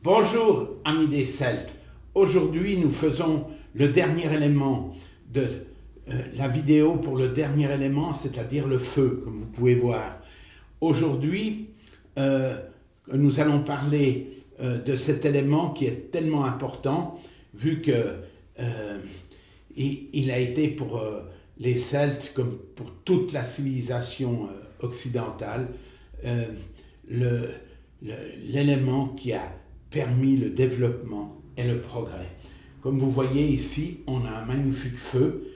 Bonjour amis des Celtes, aujourd'hui nous faisons le dernier élément de la vidéo pour le dernier élément, c'est-à-dire le feu, comme vous pouvez voir. Aujourd'hui, nous allons parler de cet élément qui est tellement important, vu que il a été pour les Celtes, comme pour toute la civilisation occidentale, l'élément qui a permis le développement et le progrès. Comme vous voyez ici, on a un magnifique feu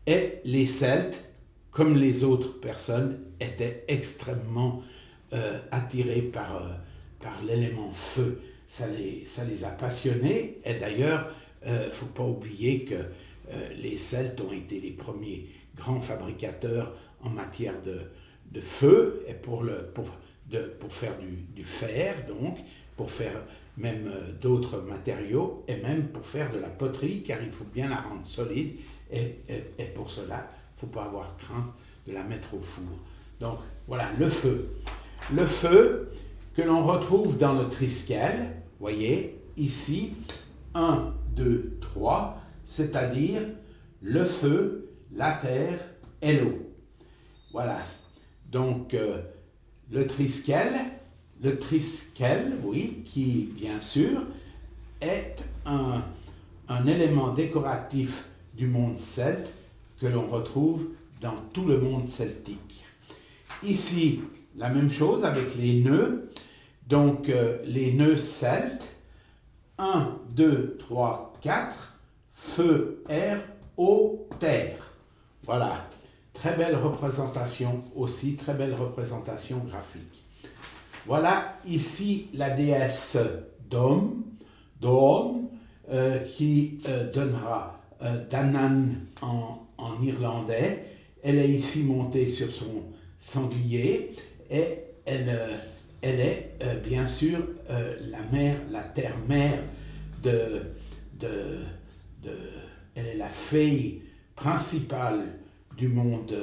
et les Celtes, comme les autres personnes, étaient extrêmement attirés par l'élément feu. Ça les a passionnés et d'ailleurs, il ne faut pas oublier que les Celtes ont été les premiers grands fabricateurs en matière de feu et pour faire du fer, donc, pour faire même d'autres matériaux et même pour faire de la poterie, car il faut bien la rendre solide et pour cela, il ne faut pas avoir crainte de la mettre au four. Donc voilà, le feu. Le feu que l'on retrouve dans le Triskel, voyez, ici, 1, 2, 3, c'est-à-dire le feu, la terre et l'eau. Voilà, donc le Triskel, oui, qui bien sûr est un élément décoratif du monde celte que l'on retrouve dans tout le monde celtique. Ici, la même chose avec les nœuds, donc les nœuds celtes, 1, 2, 3, 4, feu, air, eau, terre. Voilà, très belle représentation aussi, très belle représentation graphique. Voilà ici la déesse Dom, qui donnera Danan en irlandais. Elle est ici montée sur son sanglier et elle est bien sûr la terre-mère elle est la fée principale du monde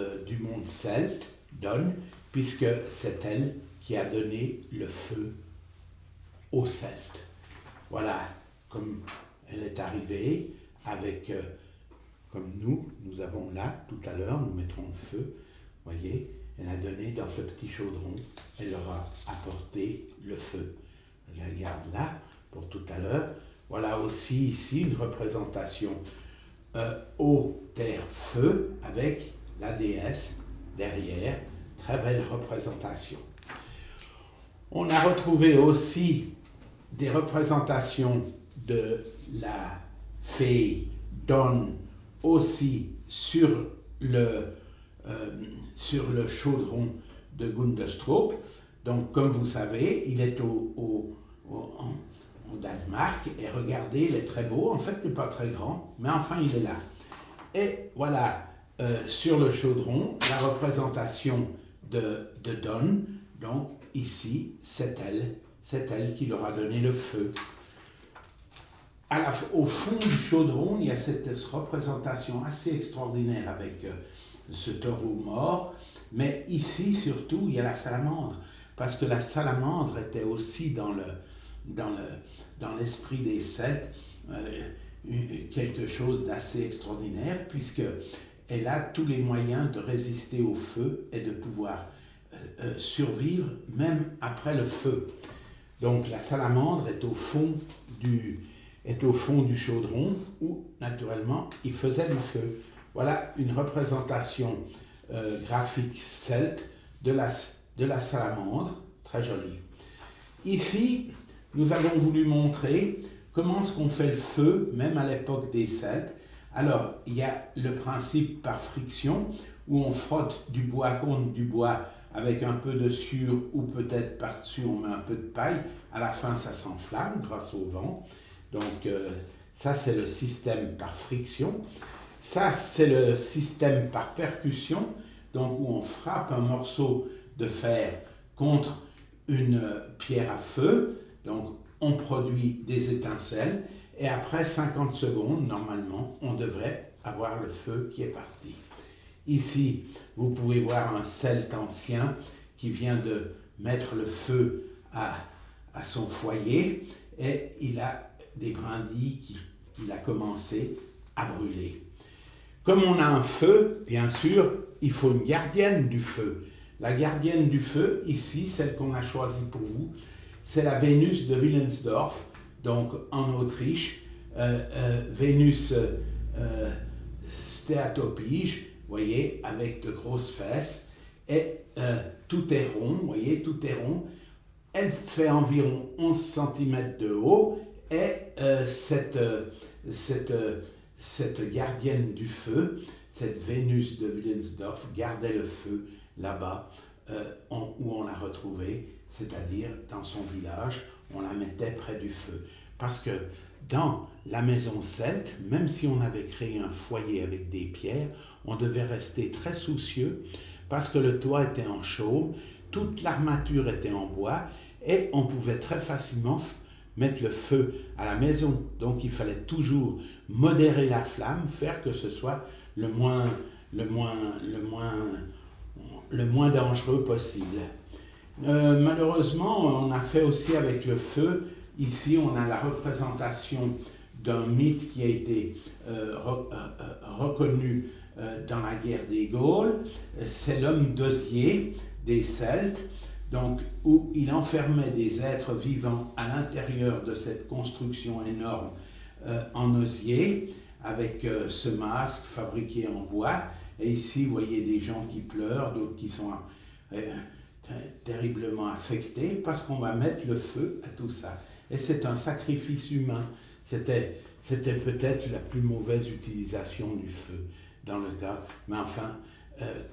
celte, Don, puisque c'est elle qui a donné le feu aux Celtes. Voilà, comme elle est arrivée avec, comme nous avons là, tout à l'heure, nous mettrons le feu, voyez, elle a donné dans ce petit chaudron, elle leur a apporté le feu. Je la garde là pour tout à l'heure. Voilà aussi ici une représentation eau, terre, feu, avec la déesse derrière. Très belle représentation. On a retrouvé aussi des représentations de la fée Don aussi sur le chaudron de Gundestrup. Donc, comme vous savez, il est au Danemark et regardez, il est très beau. En fait, il n'est pas très grand, mais enfin, il est là. Et voilà, sur le chaudron, la représentation de Don. Donc, ici, c'est elle qui leur a donné le feu. Au fond du chaudron, il y a cette représentation assez extraordinaire avec ce taureau mort, mais ici, surtout, il y a la salamandre, parce que la salamandre était aussi dans l'esprit des Celtes quelque chose d'assez extraordinaire, puisqu'elle a tous les moyens de résister au feu et de pouvoir survivre même après le feu. Donc la salamandre est au fond du chaudron où naturellement il faisait le feu. Voilà une représentation graphique celte de la salamandre, très jolie. Ici, nous avons voulu montrer comment est-ce qu'on fait le feu, même à l'époque des Celtes. Alors, il y a le principe par friction, où on frotte du bois contre du bois avec un peu de sueur, ou peut-être par-dessus on met un peu de paille. À la fin, ça s'enflamme grâce au vent. Donc, ça, c'est le système par friction. Ça, c'est le système par percussion, donc où on frappe un morceau de fer contre une pierre à feu. Donc, on produit des étincelles et après 50 secondes, normalement, on devrait avoir le feu qui est parti. Ici, vous pouvez voir un Celte ancien qui vient de mettre le feu à son foyer et il a des brindilles qu'il a commencé à brûler. Comme on a un feu, bien sûr, il faut une gardienne du feu. La gardienne du feu, ici, celle qu'on a choisie pour vous, c'est la Vénus de Willensdorf, donc en Autriche, Vénus stéatopige, voyez, avec de grosses fesses, et tout est rond, voyez, tout est rond. Elle fait environ 11 cm de haut, et cette gardienne du feu, cette Vénus de Willensdorf, gardait le feu là-bas, où on l'a retrouvée, c'est-à-dire dans son village, on la mettait près du feu. Parce que dans la maison celte, même si on avait créé un foyer avec des pierres, on devait rester très soucieux parce que le toit était en chaume, toute l'armature était en bois et on pouvait très facilement mettre le feu à la maison. Donc il fallait toujours modérer la flamme, faire que ce soit le moins dangereux possible. Malheureusement, on a fait aussi avec le feu. Ici, on a la représentation d'un mythe qui a été reconnu dans la guerre des Gaules. C'est l'homme d'osier des Celtes, donc, où il enfermait des êtres vivants à l'intérieur de cette construction énorme en osier, avec ce masque fabriqué en bois. Et ici, vous voyez des gens qui pleurent, d'autres qui sont terriblement affectés, parce qu'on va mettre le feu à tout ça. Et c'est un sacrifice humain. C'était peut-être la plus mauvaise utilisation du feu dans le cas. Mais enfin,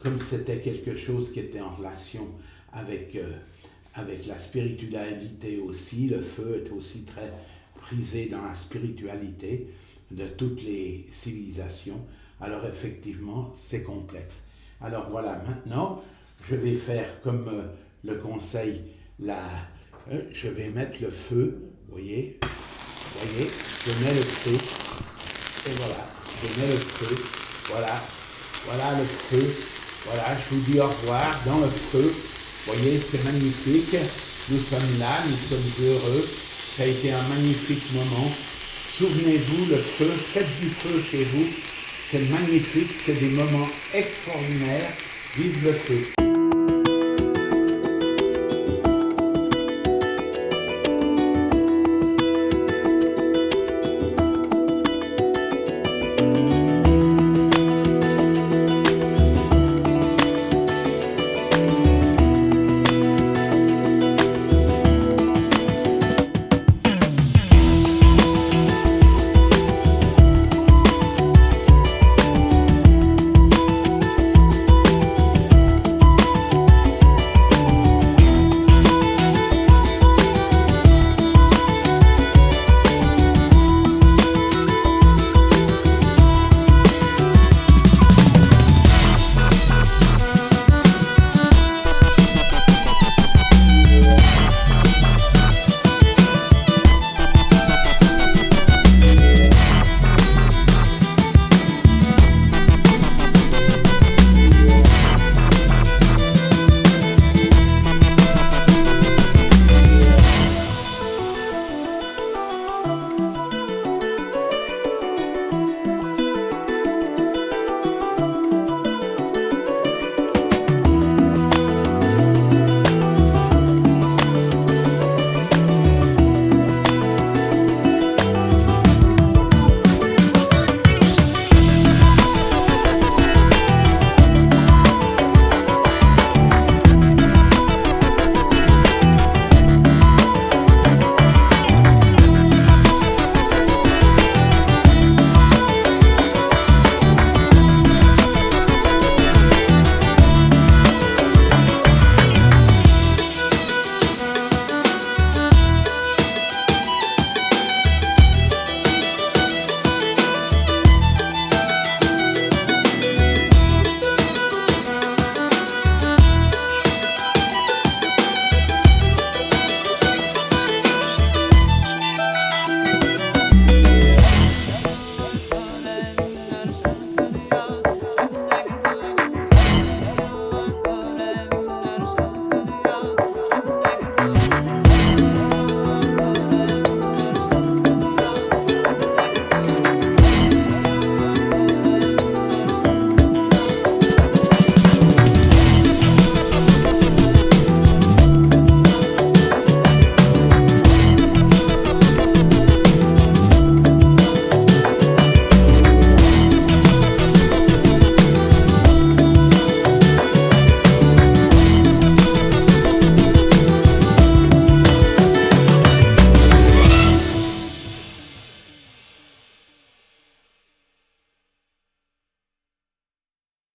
comme c'était quelque chose qui était en relation avec la spiritualité aussi, le feu est aussi très prisé dans la spiritualité de toutes les civilisations. Alors effectivement, c'est complexe. Alors voilà, maintenant, je vais faire comme le conseil, je vais mettre le feu, voyez, je mets le feu, et voilà, je mets le feu, voilà le feu, voilà, je vous dis au revoir dans le feu, voyez, c'est magnifique, nous sommes là, nous sommes heureux, ça a été un magnifique moment. Souvenez-vous, le feu, faites du feu chez vous, c'est magnifique, c'est des moments extraordinaires, vive le feu.